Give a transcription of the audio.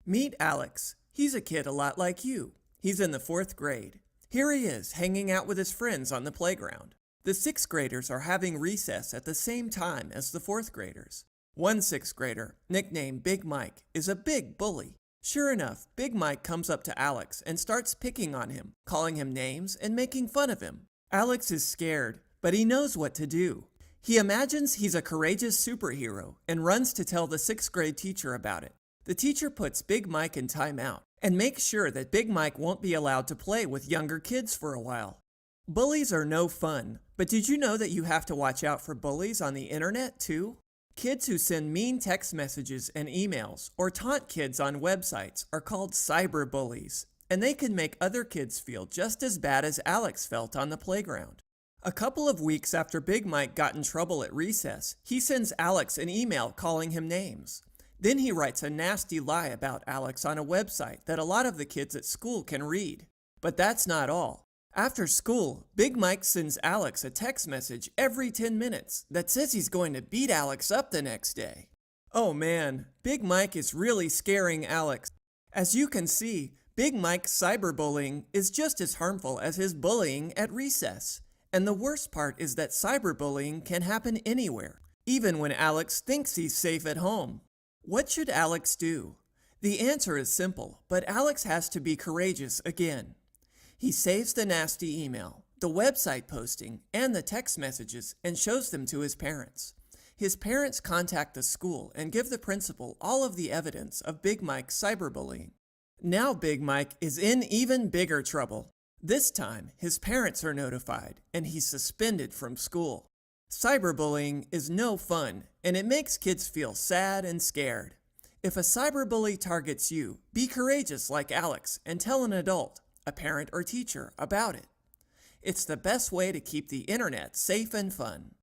Meet Alex. He's a kid a lot like you. He's in the fourth grade. Here he is, hanging out with his friends on the playground. The sixth graders are having recess at the same time as the fourth graders. One sixth grader, nicknamed Big Mike, is a big bully. Sure enough, Big Mike comes up to Alex and starts picking on him, calling him names and making fun of him. Alex is scared, but he knows what to do. He imagines he's a courageous superhero and runs to tell the sixth grade teacher about it. The teacher puts Big Mike in timeout and makes sure that Big Mike won't be allowed to play with younger kids for a while. Bullies are no fun, but did you know that you have to watch out for bullies on the internet too? Kids who send mean text messages and emails or taunt kids on websites are called cyberbullies, and they can make other kids feel just as bad as Alex felt on the playground. A couple of weeks after Big Mike got in trouble at recess, he sends Alex an email calling him names. Then he writes a nasty lie about Alex on a website that a lot of the kids at school can read. But that's not all. After school, Big Mike sends Alex a text message every 10 minutes that says he's going to beat Alex up the next day. Oh man, Big Mike is really scaring Alex. As you can see, Big Mike's cyberbullying is just as harmful as his bullying at recess. And the worst part is that cyberbullying can happen anywhere, even when Alex thinks he's safe at home. What should Alex do? The answer is simple, but Alex has to be courageous again. He saves the nasty email, the website posting, and the text messages and shows them to his parents. His parents contact the school and give the principal all of the evidence of Big Mike's cyberbullying. Now Big Mike is in even bigger trouble. This time, his parents are notified, and he's suspended from school. Cyberbullying is no fun, and it makes kids feel sad and scared. If a cyberbully targets you, be courageous like Alex and tell an adult, a parent or teacher, about it. It's the best way to keep the internet safe and fun.